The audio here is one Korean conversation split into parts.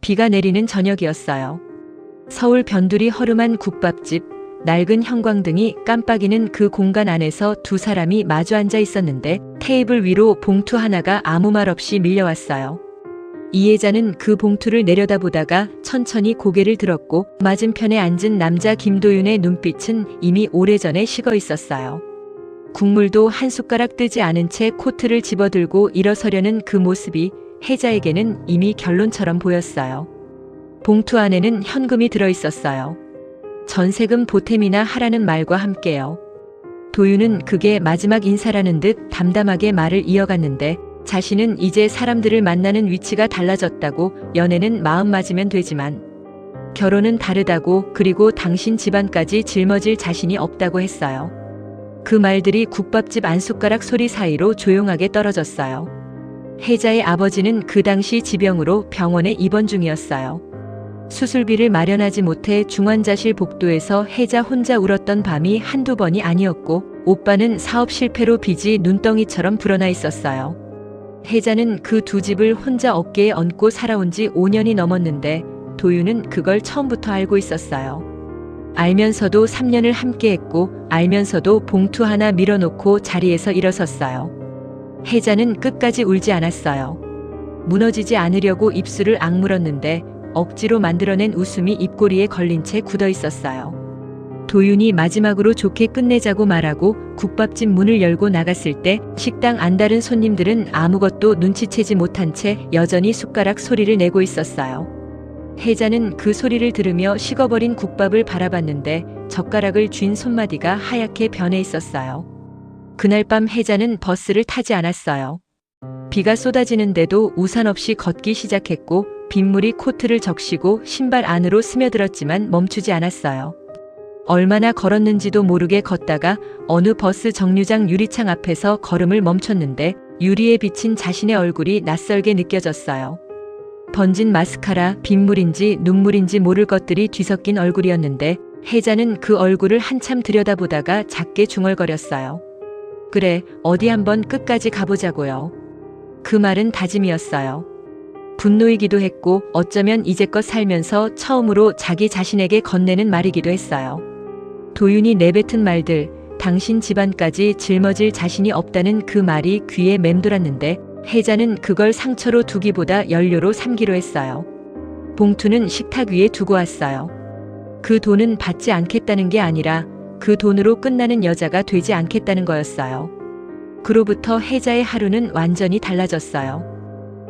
비가 내리는 저녁이었어요. 서울 변두리 허름한 국밥집, 낡은 형광등이 깜빡이는 그 공간 안에서 두 사람이 마주 앉아 있었는데 테이블 위로 봉투 하나가 아무 말 없이 밀려왔어요. 이혜자는 그 봉투를 내려다보다가 천천히 고개를 들었고 맞은편에 앉은 남자 김도윤의 눈빛은 이미 오래전에 식어 있었어요. 국물도 한 숟가락 뜨지 않은 채 코트를 집어들고 일어서려는 그 모습이 혜자에게는 이미 결론처럼 보였어요. 봉투 안에는 현금이 들어있었어요. 전세금 보탬이나 하라는 말과 함께요. 도윤은 그게 마지막 인사라는 듯 담담하게 말을 이어갔는데 자신은 이제 사람들을 만나는 위치가 달라졌다고, 연애는 마음 맞으면 되지만 결혼은 다르다고, 그리고 당신 집안까지 짊어질 자신이 없다고 했어요. 그 말들이 국밥집 안숟가락 소리 사이로 조용하게 떨어졌어요. 혜자의 아버지는 그 당시 지병으로 병원에 입원 중이었어요. 수술비를 마련하지 못해 중환자실 복도에서 혜자 혼자 울었던 밤이 한두 번이 아니었고, 오빠는 사업 실패로 빚이 눈덩이처럼 불어나 있었어요. 혜자는 그 두 집을 혼자 어깨에 얹고 살아온 지 5년이 넘었는데 도윤은 그걸 처음부터 알고 있었어요. 알면서도 3년을 함께했고, 알면서도 봉투 하나 밀어놓고 자리에서 일어섰어요. 혜자는 끝까지 울지 않았어요. 무너지지 않으려고 입술을 악물었는데 억지로 만들어낸 웃음이 입꼬리에 걸린 채 굳어 있었어요. 도윤이 마지막으로 좋게 끝내자고 말하고 국밥집 문을 열고 나갔을 때 식당 안다른 손님들은 아무것도 눈치채지 못한 채 여전히 숟가락 소리를 내고 있었어요. 혜자는 그 소리를 들으며 식어버린 국밥을 바라봤는데 젓가락을 쥔 손마디가 하얗게 변해 있었어요. 그날 밤 혜자는 버스를 타지 않았어요. 비가 쏟아지는데도 우산 없이 걷기 시작했고 빗물이 코트를 적시고 신발 안으로 스며들었지만 멈추지 않았어요. 얼마나 걸었는지도 모르게 걷다가 어느 버스 정류장 유리창 앞에서 걸음을 멈췄는데 유리에 비친 자신의 얼굴이 낯설게 느껴졌어요. 번진 마스카라, 빗물인지 눈물인지 모를 것들이 뒤섞인 얼굴이었는데 혜자는 그 얼굴을 한참 들여다보다가 작게 중얼거렸어요. 그래, 어디 한번 끝까지 가보자고요. 그 말은 다짐이었어요. 분노이기도 했고 어쩌면 이제껏 살면서 처음으로 자기 자신에게 건네는 말이기도 했어요. 도윤이 내뱉은 말들, 당신 집안까지 짊어질 자신이 없다는 그 말이 귀에 맴돌았는데 혜자는 그걸 상처로 두기보다 연료로 삼기로 했어요. 봉투는 식탁 위에 두고 왔어요. 그 돈은 받지 않겠다는 게 아니라 그 돈으로 끝나는 여자가 되지 않겠다는 거였어요. 그로부터 혜자의 하루는 완전히 달라졌어요.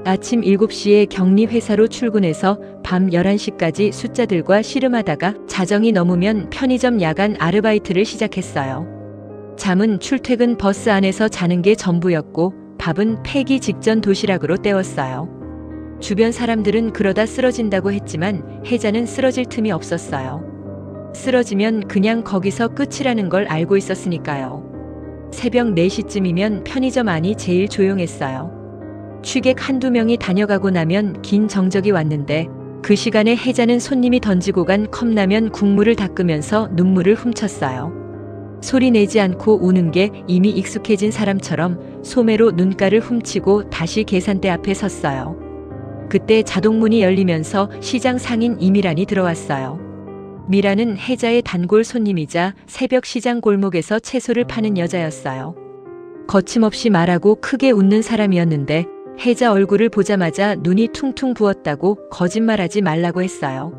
아침 7시에 격리회사로 출근해서 밤 11시까지 숫자들과 씨름하다가 자정이 넘으면 편의점 야간 아르바이트를 시작했어요. 잠은 출퇴근 버스 안에서 자는 게 전부였고 밥은 폐기 직전 도시락으로 때웠어요. 주변 사람들은 그러다 쓰러진다고 했지만 혜자는 쓰러질 틈이 없었어요. 쓰러지면 그냥 거기서 끝이라는 걸 알고 있었으니까요. 새벽 4시쯤이면 편의점 안이 제일 조용했어요. 취객 한두 명이 다녀가고 나면 긴 정적이 왔는데 그 시간에 혜자는 손님이 던지고 간 컵라면 국물을 닦으면서 눈물을 훔쳤어요. 소리 내지 않고 우는 게 이미 익숙해진 사람처럼 소매로 눈가를 훔치고 다시 계산대 앞에 섰어요. 그때 자동문이 열리면서 시장 상인 이미란이 들어왔어요. 미라는 혜자의 단골 손님이자 새벽 시장 골목에서 채소를 파는 여자였어요. 거침없이 말하고 크게 웃는 사람이었는데 혜자 얼굴을 보자마자 눈이 퉁퉁 부었다고 거짓말하지 말라고 했어요.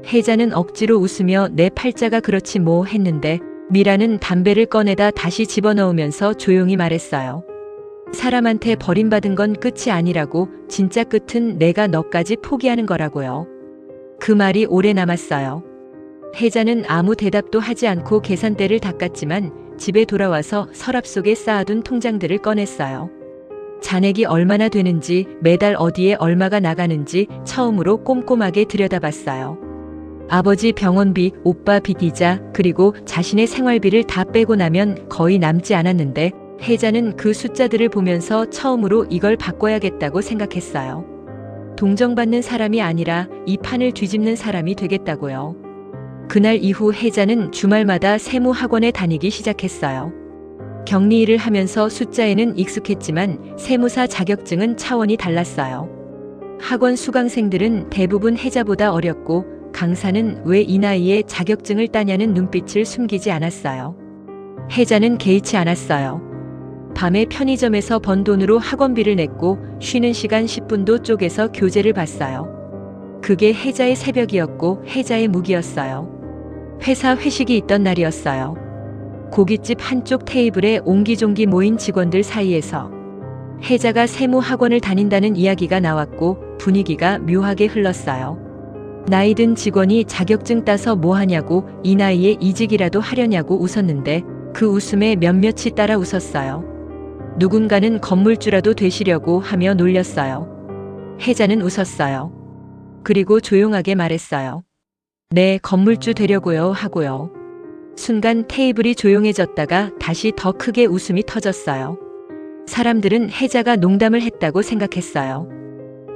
혜자는 억지로 웃으며 내 팔자가 그렇지 뭐 했는데 미라는 담배를 꺼내다 다시 집어넣으면서 조용히 말했어요. 사람한테 버림받은 건 끝이 아니라고, 진짜 끝은 내가 너까지 포기하는 거라고요. 그 말이 오래 남았어요. 혜자는 아무 대답도 하지 않고 계산대를 닦았지만 집에 돌아와서 서랍 속에 쌓아둔 통장들을 꺼냈어요. 잔액이 얼마나 되는지, 매달 어디에 얼마가 나가는지 처음으로 꼼꼼하게 들여다봤어요. 아버지 병원비, 오빠 빚이자, 그리고 자신의 생활비를 다 빼고 나면 거의 남지 않았는데 혜자는 그 숫자들을 보면서 처음으로 이걸 바꿔야겠다고 생각했어요. 동정받는 사람이 아니라 이 판을 뒤집는 사람이 되겠다고요. 그날 이후 혜자는 주말마다 세무학원에 다니기 시작했어요. 격리일을 하면서 숫자에는 익숙했지만 세무사 자격증은 차원이 달랐어요. 학원 수강생들은 대부분 혜자보다 어렸고 강사는 왜 이 나이에 자격증을 따냐는 눈빛을 숨기지 않았어요. 혜자는 개의치 않았어요. 밤에 편의점에서 번 돈으로 학원비를 냈고 쉬는 시간 10분도 쪼개서 교재를 봤어요. 그게 혜자의 새벽이었고 혜자의 무기였어요. 회사 회식이 있던 날이었어요. 고깃집 한쪽 테이블에 옹기종기 모인 직원들 사이에서 혜자가 세무학원을 다닌다는 이야기가 나왔고 분위기가 묘하게 흘렀어요. 나이든 직원이 자격증 따서 뭐하냐고 이 나이에 이직이라도 하려냐고 웃었는데 그 웃음에 몇몇이 따라 웃었어요. 누군가는 건물주라도 되시려고 하며 놀렸어요. 혜자는 웃었어요. 그리고 조용하게 말했어요. 네, 건물주 되려고요 하고요. 순간 테이블이 조용해졌다가 다시 더 크게 웃음이 터졌어요. 사람들은 혜자가 농담을 했다고 생각했어요.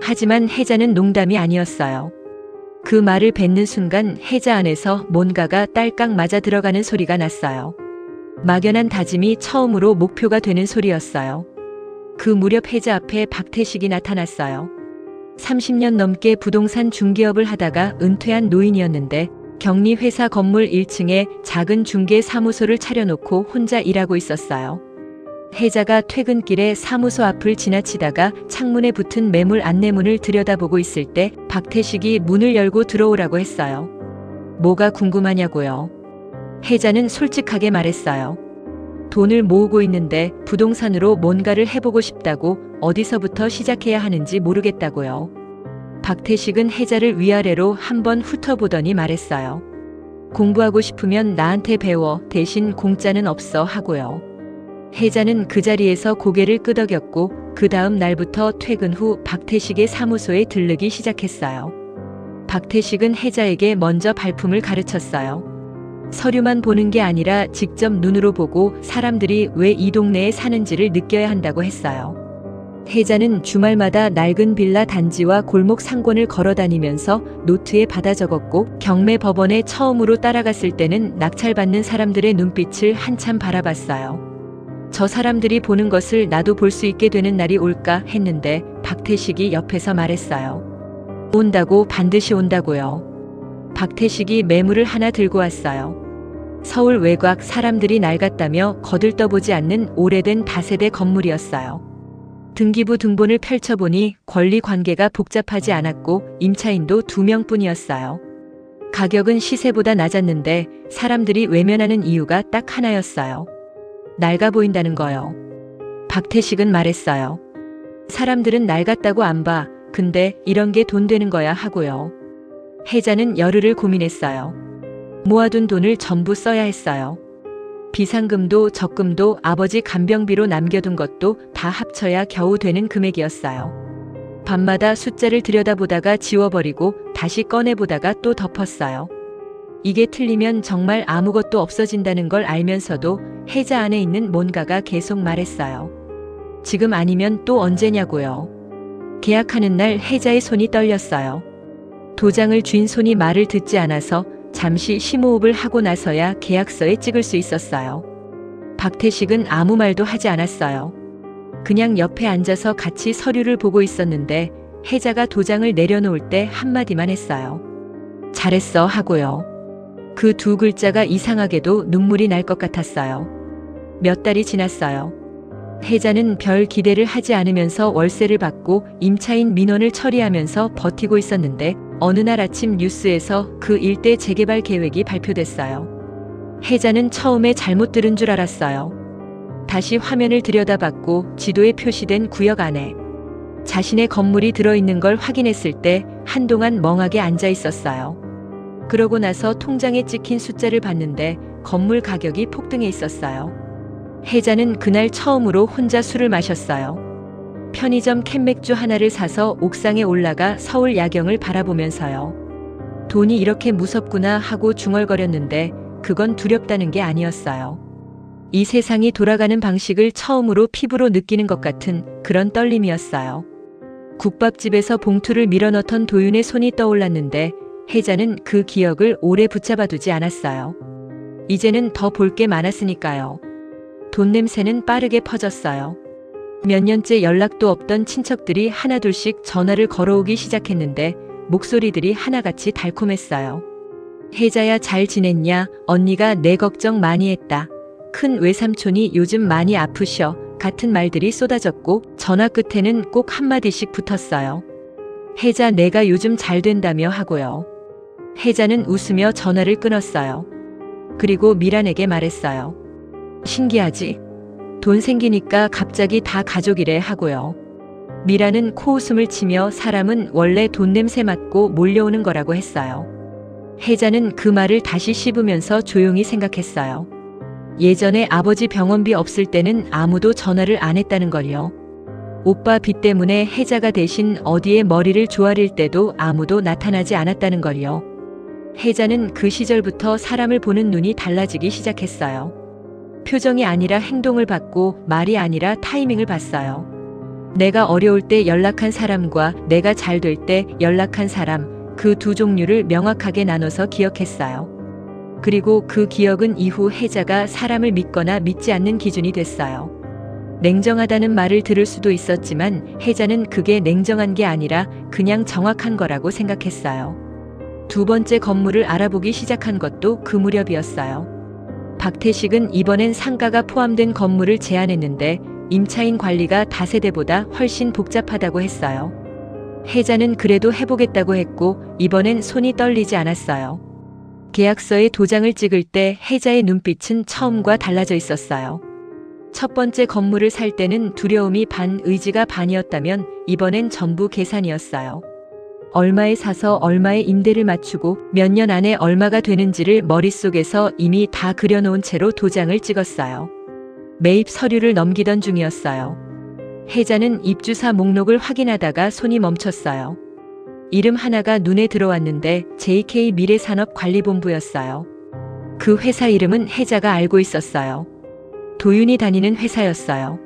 하지만 혜자는 농담이 아니었어요. 그 말을 뱉는 순간 혜자 안에서 뭔가가 딸깍 맞아 들어가는 소리가 났어요. 막연한 다짐이 처음으로 목표가 되는 소리였어요. 그 무렵 혜자 앞에 박태식이 나타났어요. 30년 넘게 부동산 중개업을 하다가 은퇴한 노인이었는데 격리회사 건물 1층에 작은 중개사무소를 차려놓고 혼자 일하고 있었어요. 혜자가 퇴근길에 사무소 앞을 지나치다가 창문에 붙은 매물 안내문을 들여다보고 있을 때 박태식이 문을 열고 들어오라고 했어요. 뭐가 궁금하냐고요. 혜자는 솔직하게 말했어요. 돈을 모으고 있는데 부동산으로 뭔가를 해보고 싶다고 어디서부터 시작해야 하는지 모르겠다고요. 박태식은 혜자를 위아래로 한번 훑어보더니 말했어요. 공부하고 싶으면 나한테 배워. 대신 공짜는 없어 하고요. 혜자는 그 자리에서 고개를 끄덕였고 그 다음 날부터 퇴근 후 박태식의 사무소에 들르기 시작했어요. 박태식은 혜자에게 먼저 발품을 가르쳤어요. 서류만 보는 게 아니라 직접 눈으로 보고 사람들이 왜 이 동네에 사는지를 느껴야 한다고 했어요. 혜자는 주말마다 낡은 빌라 단지와 골목 상권을 걸어다니면서 노트에 받아 적었고 경매 법원에 처음으로 따라갔을 때는 낙찰받는 사람들의 눈빛을 한참 바라봤어요. 저 사람들이 보는 것을 나도 볼 수 있게 되는 날이 올까 했는데 박태식이 옆에서 말했어요. 온다고, 반드시 온다고요. 박태식이 매물을 하나 들고 왔어요. 서울 외곽 사람들이 낡았다며 거들떠보지 않는 오래된 다세대 건물이었어요. 등기부 등본을 펼쳐보니 권리 관계가 복잡하지 않았고 임차인도 2명뿐이었어요. 가격은 시세보다 낮았는데 사람들이 외면하는 이유가 딱 하나였어요. 낡아 보인다는 거요. 박태식은 말했어요. 사람들은 낡았다고 안 봐. 근데 이런 게 돈 되는 거야 하고요. 혜자는 열흘을 고민했어요. 모아둔 돈을 전부 써야 했어요. 비상금도 적금도 아버지 간병비로 남겨둔 것도 다 합쳐야 겨우 되는 금액이었어요. 밤마다 숫자를 들여다보다가 지워버리고 다시 꺼내보다가 또 덮었어요. 이게 틀리면 정말 아무것도 없어진다는 걸 알면서도 혜자 안에 있는 뭔가가 계속 말했어요. 지금 아니면 또 언제냐고요. 계약하는 날 혜자의 손이 떨렸어요. 도장을 쥔 손이 말을 듣지 않아서 잠시 심호흡을 하고 나서야 계약서에 찍을 수 있었어요. 박태식은 아무 말도 하지 않았어요. 그냥 옆에 앉아서 같이 서류를 보고 있었는데 혜자가 도장을 내려놓을 때 한마디만 했어요. 잘했어 하고요. 그 두 글자가 이상하게도 눈물이 날 것 같았어요. 몇 달이 지났어요. 혜자는 별 기대를 하지 않으면서 월세를 받고 임차인 민원을 처리하면서 버티고 있었는데 어느 날 아침 뉴스에서 그 일대 재개발 계획이 발표됐어요. 혜자는 처음에 잘못 들은 줄 알았어요. 다시 화면을 들여다봤고 지도에 표시된 구역 안에 자신의 건물이 들어있는 걸 확인했을 때 한동안 멍하게 앉아 있었어요. 그러고 나서 통장에 찍힌 숫자를 봤는데 건물 가격이 폭등해 있었어요. 혜자는 그날 처음으로 혼자 술을 마셨어요. 편의점 캔맥주 하나를 사서 옥상에 올라가 서울 야경을 바라보면서요. 돈이 이렇게 무섭구나 하고 중얼거렸는데 그건 두렵다는 게 아니었어요. 이 세상이 돌아가는 방식을 처음으로 피부로 느끼는 것 같은 그런 떨림이었어요. 국밥집에서 봉투를 밀어넣던 도윤의 손이 떠올랐는데 혜자는 그 기억을 오래 붙잡아두지 않았어요. 이제는 더 볼 게 많았으니까요. 돈 냄새는 빠르게 퍼졌어요. 몇 년째 연락도 없던 친척들이 하나둘씩 전화를 걸어오기 시작했는데 목소리들이 하나같이 달콤했어요. 혜자야, 잘 지냈냐? 언니가 내 걱정 많이 했다. 큰 외삼촌이 요즘 많이 아프셔. 같은 말들이 쏟아졌고 전화 끝에는 꼭 한마디씩 붙었어요. 혜자, 내가 요즘 잘 된다며 하고요. 혜자는 웃으며 전화를 끊었어요. 그리고 미란에게 말했어요. 신기하지? 돈 생기니까 갑자기 다 가족이래 하고요. 미란은 코웃음을 치며 사람은 원래 돈 냄새 맡고 몰려오는 거라고 했어요. 혜자는 그 말을 다시 씹으면서 조용히 생각했어요. 예전에 아버지 병원비 없을 때는 아무도 전화를 안 했다는 걸요. 오빠 빚 때문에 혜자가 대신 어디에 머리를 조아릴 때도 아무도 나타나지 않았다는 걸요. 혜자는 그 시절부터 사람을 보는 눈이 달라지기 시작했어요. 표정이 아니라 행동을 봤고 말이 아니라 타이밍을 봤어요. 내가 어려울 때 연락한 사람과 내가 잘 될 때 연락한 사람, 그 두 종류를 명확하게 나눠서 기억했어요. 그리고 그 기억은 이후 혜자가 사람을 믿거나 믿지 않는 기준이 됐어요. 냉정하다는 말을 들을 수도 있었지만 혜자는 그게 냉정한 게 아니라 그냥 정확한 거라고 생각했어요. 두 번째 건물을 알아보기 시작한 것도 그 무렵이었어요. 박태식은 이번엔 상가가 포함된 건물을 제안했는데 임차인 관리가 다세대보다 훨씬 복잡하다고 했어요. 혜자는 그래도 해보겠다고 했고 이번엔 손이 떨리지 않았어요. 계약서에 도장을 찍을 때 혜자의 눈빛은 처음과 달라져 있었어요. 첫 번째 건물을 살 때는 두려움이 반, 의지가 반이었다면 이번엔 전부 계산이었어요. 얼마에 사서 얼마의 임대를 맞추고 몇 년 안에 얼마가 되는지를 머릿속에서 이미 다 그려놓은 채로 도장을 찍었어요. 매입 서류를 넘기던 중이었어요. 혜자는 입주사 목록을 확인하다가 손이 멈췄어요. 이름 하나가 눈에 들어왔는데 JK 미래산업관리본부였어요. 그 회사 이름은 혜자가 알고 있었어요. 도윤이 다니는 회사였어요.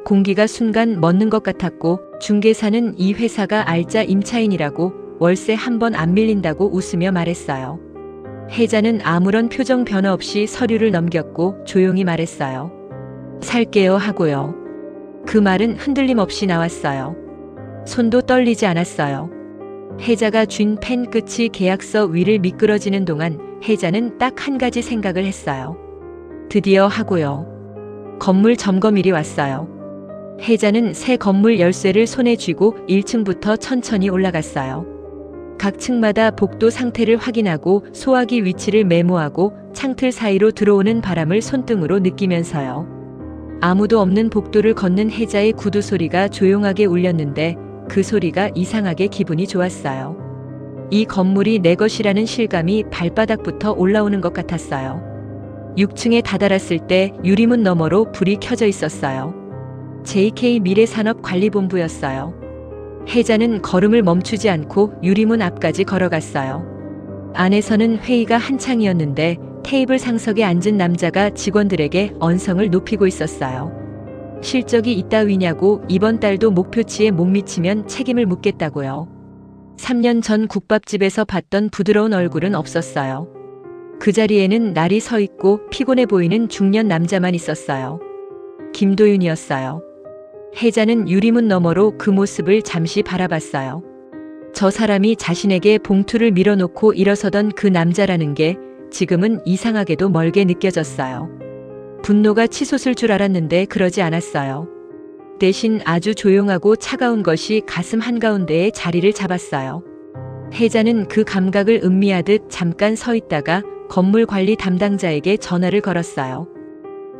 공기가 순간 멎는 것 같았고 중개사는 이 회사가 알짜 임차인이라고 월세 한 번 안 밀린다고 웃으며 말했어요. 혜자는 아무런 표정 변화 없이 서류를 넘겼고 조용히 말했어요. 살게요 하고요. 그 말은 흔들림 없이 나왔어요. 손도 떨리지 않았어요. 혜자가 쥔 펜 끝이 계약서 위를 미끄러지는 동안 혜자는 딱 한 가지 생각을 했어요. 드디어 하고요. 건물 점검일이 왔어요. 혜자는 새 건물 열쇠를 손에 쥐고 1층부터 천천히 올라갔어요. 각 층마다 복도 상태를 확인하고 소화기 위치를 메모하고 창틀 사이로 들어오는 바람을 손등으로 느끼면서요. 아무도 없는 복도를 걷는 혜자의 구두 소리가 조용하게 울렸는데 그 소리가 이상하게 기분이 좋았어요. 이 건물이 내 것이라는 실감이 발바닥부터 올라오는 것 같았어요. 6층에 다다랐을 때 유리문 너머로 불이 켜져 있었어요. JK 미래산업관리본부였어요. 혜자는 걸음을 멈추지 않고 유리문 앞까지 걸어갔어요. 안에서는 회의가 한창이었는데 테이블 상석에 앉은 남자가 직원들에게 언성을 높이고 있었어요. 실적이 있다위냐고 이번 달도 목표치에 못 미치면 책임을 묻겠다고요. 3년 전 국밥집에서 봤던 부드러운 얼굴은 없었어요. 그 자리에는 날이 서 있고 피곤해 보이는 중년 남자만 있었어요. 김도윤이었어요. 혜자는 유리문 너머로 그 모습을 잠시 바라봤어요. 저 사람이 자신에게 봉투를 밀어놓고 일어서던 그 남자라는 게 지금은 이상하게도 멀게 느껴졌어요. 분노가 치솟을 줄 알았는데 그러지 않았어요. 대신 아주 조용하고 차가운 것이 가슴 한가운데에 자리를 잡았어요. 혜자는 그 감각을 음미하듯 잠깐 서 있다가 건물 관리 담당자에게 전화를 걸었어요.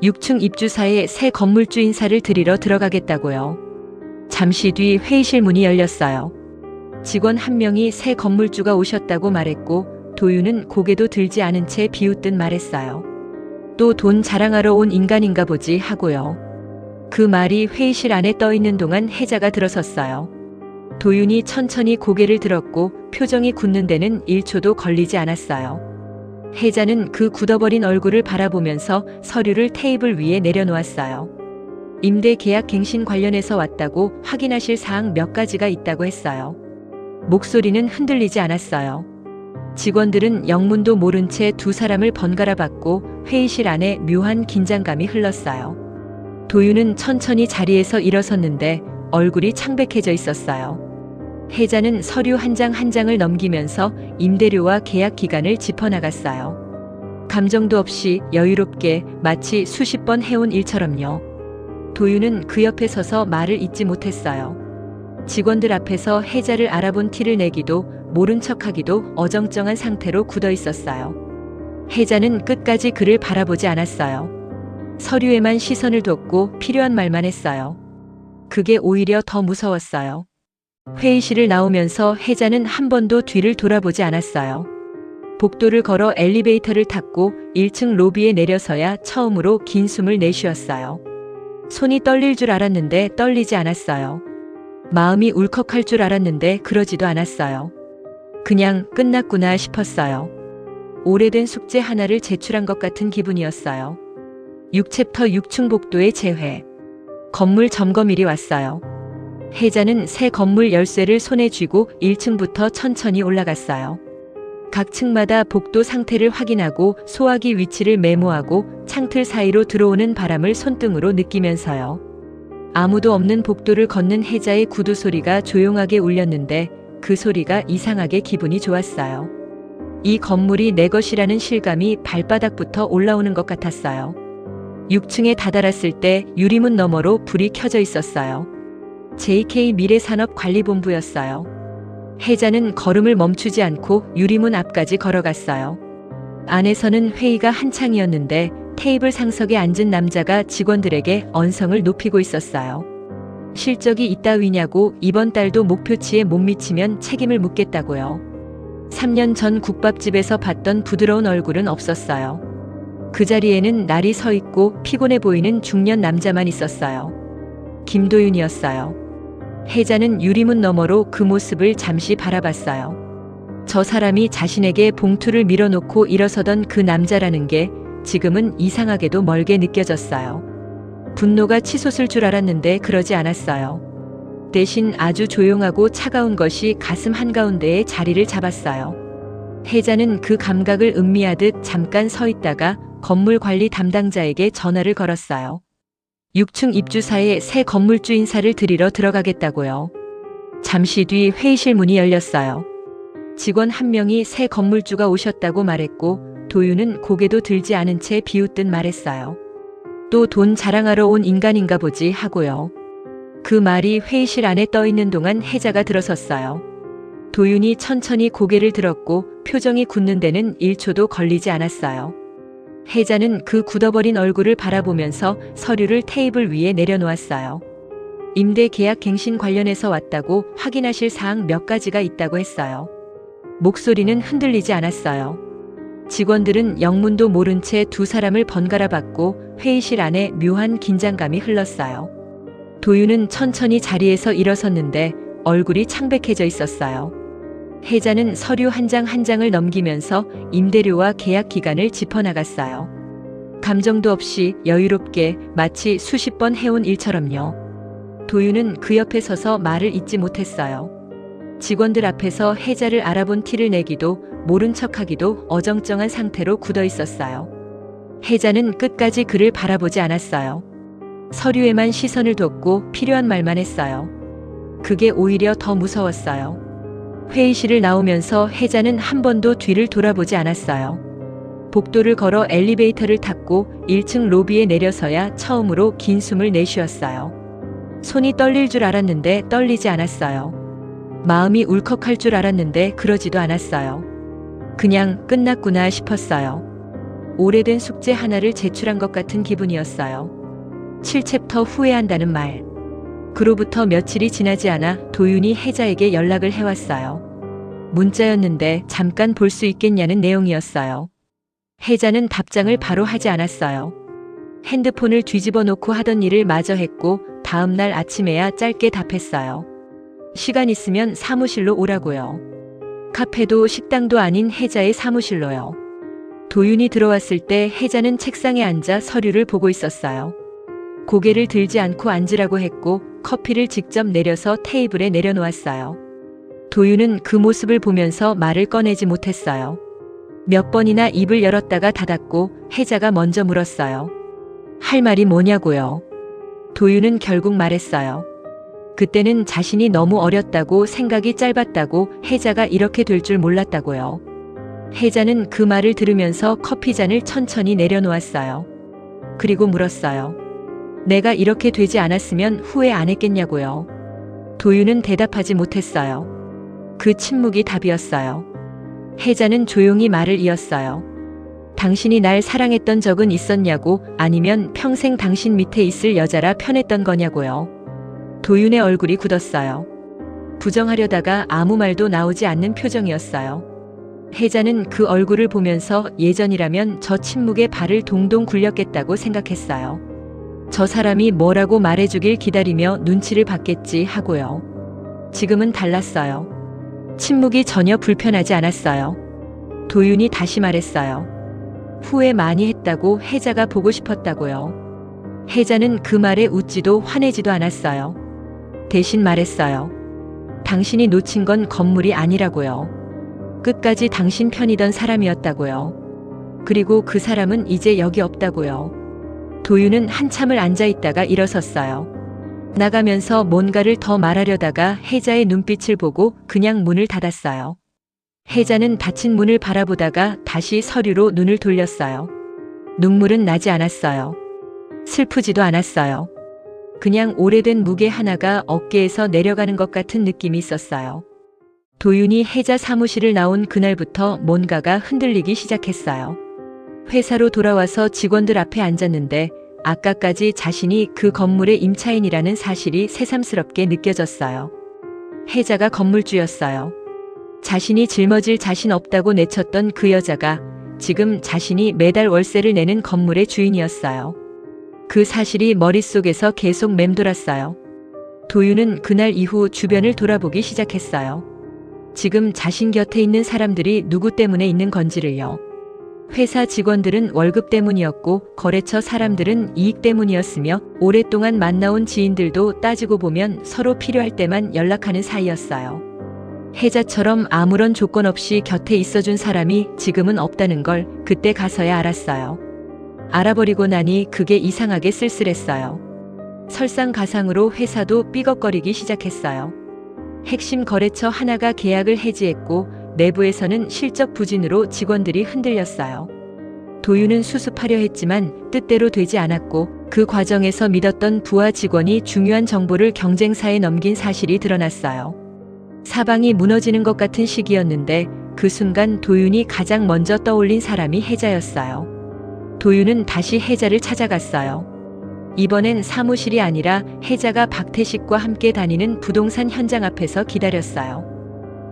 6층 입주사의 새 건물주 인사를 드리러 들어가겠다고요. 잠시 뒤 회의실 문이 열렸어요. 직원 한 명이 새 건물주가 오셨다고 말했고 도윤은 고개도 들지 않은 채 비웃듯 말했어요. 또 돈 자랑하러 온 인간인가 보지 하고요. 그 말이 회의실 안에 떠 있는 동안 혜자가 들어섰어요. 도윤이 천천히 고개를 들었고 표정이 굳는 데는 1초도 걸리지 않았어요. 혜자는 그 굳어버린 얼굴을 바라보면서 서류를 테이블 위에 내려놓았어요. 임대 계약 갱신 관련해서 왔다고 확인하실 사항 몇 가지가 있다고 했어요. 목소리는 흔들리지 않았어요. 직원들은 영문도 모른 채 두 사람을 번갈아 봤고 회의실 안에 묘한 긴장감이 흘렀어요. 도윤은 천천히 자리에서 일어섰는데 얼굴이 창백해져 있었어요. 혜자는 서류 한 장 한 장을 넘기면서 임대료와 계약 기간을 짚어나갔어요. 감정도 없이 여유롭게 마치 수십 번 해온 일처럼요. 도윤은 그 옆에 서서 말을 잇지 못했어요. 직원들 앞에서 혜자를 알아본 티를 내기도 모른 척하기도 어정쩡한 상태로 굳어 있었어요. 혜자는 끝까지 그를 바라보지 않았어요. 서류에만 시선을 뒀고 필요한 말만 했어요. 그게 오히려 더 무서웠어요. 회의실을 나오면서 혜자는 한 번도 뒤를 돌아보지 않았어요. 복도를 걸어 엘리베이터를 탔고 1층 로비에 내려서야 처음으로 긴 숨을 내쉬었어요. 손이 떨릴 줄 알았는데 떨리지 않았어요. 마음이 울컥할 줄 알았는데 그러지도 않았어요. 그냥 끝났구나 싶었어요. 오래된 숙제 하나를 제출한 것 같은 기분이었어요. 6챕터 6층 복도의 재회. 건물 점검일이 왔어요. 혜자는 새 건물 열쇠를 손에 쥐고 1층부터 천천히 올라갔어요. 각 층마다 복도 상태를 확인하고 소화기 위치를 메모하고 창틀 사이로 들어오는 바람을 손등으로 느끼면서요. 아무도 없는 복도를 걷는 혜자의 구두 소리가 조용하게 울렸는데 그 소리가 이상하게 기분이 좋았어요. 이 건물이 내 것이라는 실감이 발바닥부터 올라오는 것 같았어요. 6층에 다다랐을 때 유리문 너머로 불이 켜져 있었어요. JK 미래산업관리본부였어요. 혜자는 걸음을 멈추지 않고 유리문 앞까지 걸어갔어요. 안에서는 회의가 한창이었는데 테이블 상석에 앉은 남자가 직원들에게 언성을 높이고 있었어요. 실적이 있다위냐고 이번 달도 목표치에 못 미치면 책임을 묻겠다고요. 3년 전 국밥집에서 봤던 부드러운 얼굴은 없었어요. 그 자리에는 날이 서 있고 피곤해 보이는 중년 남자만 있었어요. 김도윤이었어요. 혜자는 유리문 너머로 그 모습을 잠시 바라봤어요. 저 사람이 자신에게 봉투를 밀어놓고 일어서던 그 남자라는 게 지금은 이상하게도 멀게 느껴졌어요. 분노가 치솟을 줄 알았는데 그러지 않았어요. 대신 아주 조용하고 차가운 것이 가슴 한가운데에 자리를 잡았어요. 혜자는 그 감각을 음미하듯 잠깐 서 있다가 건물 관리 담당자에게 전화를 걸었어요. 6층 입주사에 새 건물주 인사를 드리러 들어가겠다고요. 잠시 뒤 회의실 문이 열렸어요. 직원 한 명이 새 건물주가 오셨다고 말했고 도윤은 고개도 들지 않은 채 비웃듯 말했어요. 또 돈 자랑하러 온 인간인가 보지 하고요. 그 말이 회의실 안에 떠 있는 동안 혜자가 들어섰어요. 도윤이 천천히 고개를 들었고 표정이 굳는 데는 1초도 걸리지 않았어요. 혜자는 그 굳어버린 얼굴을 바라보면서 서류를 테이블 위에 내려놓았어요. 임대 계약 갱신 관련해서 왔다고 확인하실 사항 몇 가지가 있다고 했어요. 목소리는 흔들리지 않았어요. 직원들은 영문도 모른 채 두 사람을 번갈아 봤고 회의실 안에 묘한 긴장감이 흘렀어요. 도윤은 천천히 자리에서 일어섰는데 얼굴이 창백해져 있었어요. 혜자는 서류 한 장 한 장을 넘기면서 임대료와 계약 기간을 짚어나갔어요. 감정도 없이 여유롭게 마치 수십 번 해온 일처럼요. 도윤은 그 옆에 서서 말을 잇지 못했어요. 직원들 앞에서 혜자를 알아본 티를 내기도 모른 척하기도 어정쩡한 상태로 굳어 있었어요. 혜자는 끝까지 그를 바라보지 않았어요. 서류에만 시선을 뒀고 필요한 말만 했어요. 그게 오히려 더 무서웠어요. 회의실을 나오면서 혜자는 한 번도 뒤를 돌아보지 않았어요. 복도를 걸어 엘리베이터를 탔고 1층 로비에 내려서야 처음으로 긴 숨을 내쉬었어요. 손이 떨릴 줄 알았는데 떨리지 않았어요. 마음이 울컥할 줄 알았는데 그러지도 않았어요. 그냥 끝났구나 싶었어요. 오래된 숙제 하나를 제출한 것 같은 기분이었어요. 7챕터 후회한다는 말. 그로부터 며칠이 지나지 않아 도윤이 혜자에게 연락을 해왔어요. 문자였는데 잠깐 볼 수 있겠냐는 내용이었어요. 혜자는 답장을 바로 하지 않았어요. 핸드폰을 뒤집어 놓고 하던 일을 마저 했고 다음 날 아침에야 짧게 답했어요. 시간 있으면 사무실로 오라고요. 카페도 식당도 아닌 혜자의 사무실로요. 도윤이 들어왔을 때 혜자는 책상에 앉아 서류를 보고 있었어요. 고개를 들지 않고 앉으라고 했고 커피를 직접 내려서 테이블에 내려놓았어요. 도윤은 그 모습을 보면서 말을 꺼내지 못했어요. 몇 번이나 입을 열었다가 닫았고 혜자가 먼저 물었어요. 할 말이 뭐냐고요. 도윤은 결국 말했어요. 그때는 자신이 너무 어렸다고, 생각이 짧았다고, 혜자가 이렇게 될 줄 몰랐다고요. 혜자는 그 말을 들으면서 커피잔을 천천히 내려놓았어요. 그리고 물었어요. 내가 이렇게 되지 않았으면 후회 안 했겠냐고요. 도윤은 대답하지 못했어요. 그 침묵이 답이었어요. 혜자는 조용히 말을 이었어요. 당신이 날 사랑했던 적은 있었냐고, 아니면 평생 당신 밑에 있을 여자라 편했던 거냐고요. 도윤의 얼굴이 굳었어요. 부정하려다가 아무 말도 나오지 않는 표정이었어요. 혜자는 그 얼굴을 보면서 예전이라면 저 침묵에 발을 동동 굴렸겠다고 생각했어요. 저 사람이 뭐라고 말해주길 기다리며 눈치를 봤겠지 하고요. 지금은 달랐어요. 침묵이 전혀 불편하지 않았어요. 도윤이 다시 말했어요. 후회 많이 했다고, 혜자가 보고 싶었다고요. 혜자는 그 말에 웃지도 화내지도 않았어요. 대신 말했어요. 당신이 놓친 건 건물이 아니라고요. 끝까지 당신 편이던 사람이었다고요. 그리고 그 사람은 이제 여기 없다고요. 도윤은 한참을 앉아있다가 일어섰어요. 나가면서 뭔가를 더 말하려다가 혜자의 눈빛을 보고 그냥 문을 닫았어요. 혜자는 닫힌 문을 바라보다가 다시 서류로 눈을 돌렸어요. 눈물은 나지 않았어요. 슬프지도 않았어요. 그냥 오래된 무게 하나가 어깨에서 내려가는 것 같은 느낌이 있었어요. 도윤이 혜자 사무실을 나온 그날부터 뭔가가 흔들리기 시작했어요. 회사로 돌아와서 직원들 앞에 앉았는데 아까까지 자신이 그 건물의 임차인이라는 사실이 새삼스럽게 느껴졌어요. 혜자가 건물주였어요. 자신이 짊어질 자신 없다고 내쳤던 그 여자가 지금 자신이 매달 월세를 내는 건물의 주인이었어요. 그 사실이 머릿속에서 계속 맴돌았어요. 도윤은 그날 이후 주변을 돌아보기 시작했어요. 지금 자신 곁에 있는 사람들이 누구 때문에 있는 건지를요. 회사 직원들은 월급 때문이었고, 거래처 사람들은 이익 때문이었으며, 오랫동안 만나온 지인들도 따지고 보면 서로 필요할 때만 연락하는 사이였어요. 혜자처럼 아무런 조건 없이 곁에 있어준 사람이 지금은 없다는 걸 그때 가서야 알았어요. 알아버리고 나니 그게 이상하게 쓸쓸했어요. 설상가상으로 회사도 삐걱거리기 시작했어요. 핵심 거래처 하나가 계약을 해지했고 내부에서는 실적 부진으로 직원들이 흔들렸어요. 도윤은 수습하려 했지만 뜻대로 되지 않았고 그 과정에서 믿었던 부하 직원이 중요한 정보를 경쟁사에 넘긴 사실이 드러났어요. 사방이 무너지는 것 같은 시기였는데 그 순간 도윤이 가장 먼저 떠올린 사람이 혜자였어요. 도윤은 다시 혜자를 찾아갔어요. 이번엔 사무실이 아니라 혜자가 박태식과 함께 다니는 부동산 현장 앞에서 기다렸어요.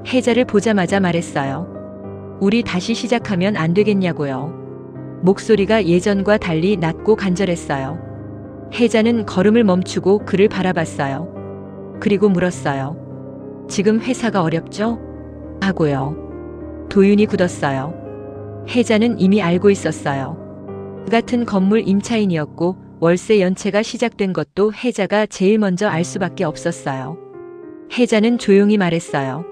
혜자를 보자마자 말했어요. 우리 다시 시작하면 안 되겠냐고요. 목소리가 예전과 달리 낮고 간절했어요. 혜자는 걸음을 멈추고 그를 바라봤어요. 그리고 물었어요. 지금 회사가 어렵죠? 하고요. 도윤이 굳었어요. 혜자는 이미 알고 있었어요. 그 같은 건물 임차인이었고 월세 연체가 시작된 것도 혜자가 제일 먼저 알 수밖에 없었어요. 혜자는 조용히 말했어요.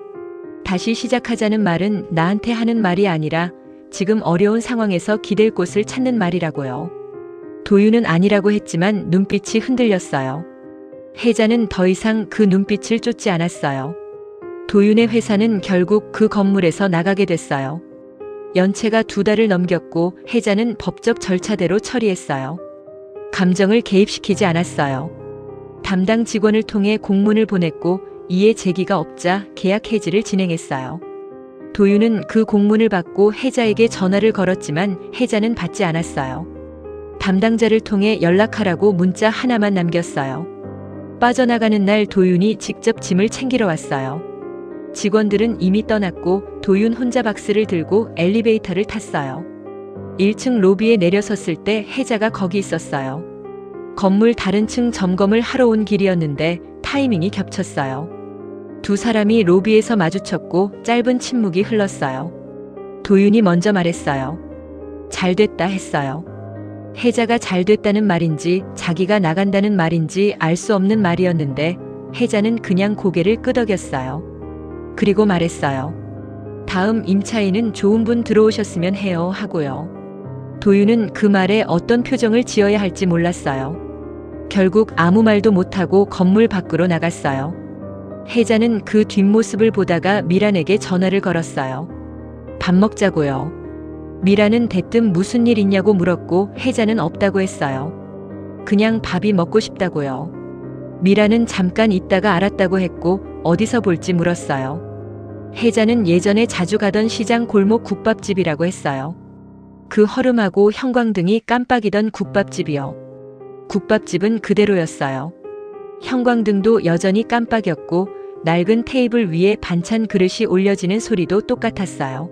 다시 시작하자는 말은 나한테 하는 말이 아니라 지금 어려운 상황에서 기댈 곳을 찾는 말이라고요. 도윤은 아니라고 했지만 눈빛이 흔들렸어요. 혜자는 더 이상 그 눈빛을 쫓지 않았어요. 도윤의 회사는 결국 그 건물에서 나가게 됐어요. 연체가 2달을 넘겼고 혜자는 법적 절차대로 처리했어요. 감정을 개입시키지 않았어요. 담당 직원을 통해 공문을 보냈고 이에 제기가 없자 계약 해지를 진행했어요. 도윤은 그 공문을 받고 혜자에게 전화를 걸었지만 혜자는 받지 않았어요. 담당자를 통해 연락하라고 문자 하나만 남겼어요. 빠져나가는 날 도윤이 직접 짐을 챙기러 왔어요. 직원들은 이미 떠났고 도윤 혼자 박스를 들고 엘리베이터를 탔어요. 1층 로비에 내려섰을 때 혜자가 거기 있었어요. 건물 다른 층 점검을 하러 온 길이었는데 타이밍이 겹쳤어요. 두 사람이 로비에서 마주쳤고 짧은 침묵이 흘렀어요. 도윤이 먼저 말했어요. 잘 됐다 했어요. 혜자가 잘 됐다는 말인지 자기가 나간다는 말인지 알 수 없는 말이었는데 혜자는 그냥 고개를 끄덕였어요. 그리고 말했어요. 다음 임차인은 좋은 분 들어오셨으면 해요 하고요. 도윤은 그 말에 어떤 표정을 지어야 할지 몰랐어요. 결국 아무 말도 못하고 건물 밖으로 나갔어요. 혜자는 그 뒷모습을 보다가 미란에게 전화를 걸었어요. 밥 먹자고요. 미란은 대뜸 무슨 일 있냐고 물었고 혜자는 없다고 했어요. 그냥 밥이 먹고 싶다고요. 미란은 잠깐 있다가 알았다고 했고 어디서 볼지 물었어요. 혜자는 예전에 자주 가던 시장 골목 국밥집이라고 했어요. 그 허름하고 형광등이 깜빡이던 국밥집이요. 국밥집은 그대로였어요. 형광등도 여전히 깜빡였고 낡은 테이블 위에 반찬 그릇이 올려지는 소리도 똑같았어요.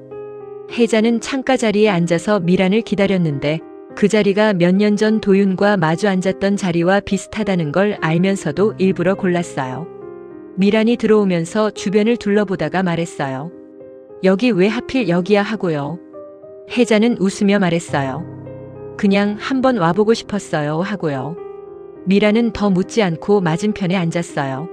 혜자는 창가 자리에 앉아서 미란을 기다렸는데 그 자리가 몇 년 전 도윤과 마주 앉았던 자리와 비슷하다는 걸 알면서도 일부러 골랐어요. 미란이 들어오면서 주변을 둘러보다가 말했어요. 여기 왜 하필 여기야 하고요. 혜자는 웃으며 말했어요. 그냥 한번 와보고 싶었어요 하고요. 미란은 더 묻지 않고 맞은편에 앉았어요.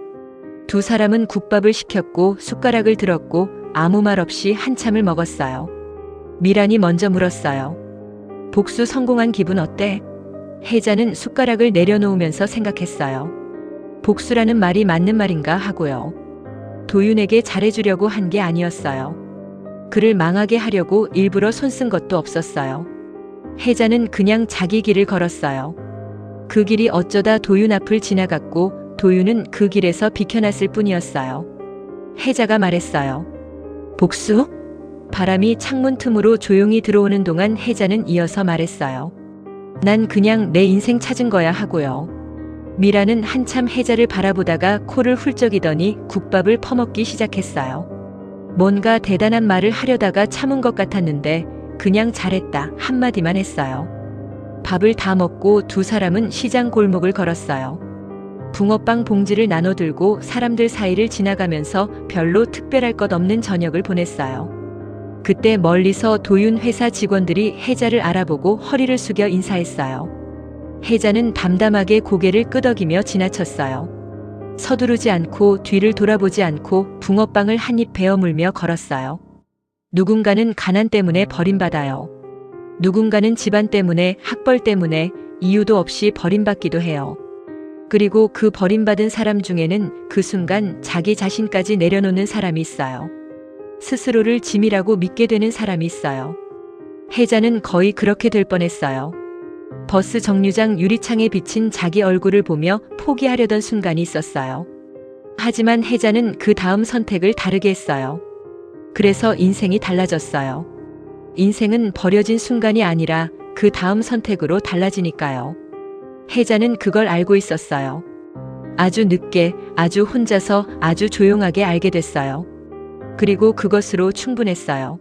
두 사람은 국밥을 시켰고 숟가락을 들었고 아무 말 없이 한참을 먹었어요. 미란이 먼저 물었어요. 복수 성공한 기분 어때? 혜자는 숟가락을 내려놓으면서 생각했어요. 복수라는 말이 맞는 말인가 하고요. 도윤에게 잘해주려고 한 게 아니었어요. 그를 망하게 하려고 일부러 손쓴 것도 없었어요. 혜자는 그냥 자기 길을 걸었어요. 그 길이 어쩌다 도윤 앞을 지나갔고 도윤은 그 길에서 비켜났을 뿐이었어요. 혜자가 말했어요. 복수? 바람이 창문 틈으로 조용히 들어오는 동안 혜자는 이어서 말했어요. 난 그냥 내 인생 찾은 거야 하고요. 미라는 한참 혜자를 바라보다가 코를 훌쩍이더니 국밥을 퍼먹기 시작했어요. 뭔가 대단한 말을 하려다가 참은 것 같았는데 그냥 잘했다 한마디만 했어요. 밥을 다 먹고 두 사람은 시장 골목을 걸었어요. 붕어빵 봉지를 나눠 들고 사람들 사이를 지나가면서 별로 특별할 것 없는 저녁을 보냈어요. 그때 멀리서 도윤 회사 직원들이 혜자를 알아보고 허리를 숙여 인사했어요. 혜자는 담담하게 고개를 끄덕이며 지나쳤어요. 서두르지 않고 뒤를 돌아보지 않고 붕어빵을 한 입 베어 물며 걸었어요. 누군가는 가난 때문에 버림받아요. 누군가는 집안 때문에, 학벌 때문에, 이유도 없이 버림받기도 해요. 그리고 그 버림받은 사람 중에는 그 순간 자기 자신까지 내려놓는 사람이 있어요. 스스로를 짐이라고 믿게 되는 사람이 있어요. 혜자는 거의 그렇게 될 뻔했어요. 버스 정류장 유리창에 비친 자기 얼굴을 보며 포기하려던 순간이 있었어요. 하지만 혜자는 그 다음 선택을 다르게 했어요. 그래서 인생이 달라졌어요. 인생은 버려진 순간이 아니라 그 다음 선택으로 달라지니까요. 혜자는 그걸 알고 있었어요. 아주 늦게, 아주 혼자서, 아주 조용하게 알게 됐어요. 그리고 그것으로 충분했어요.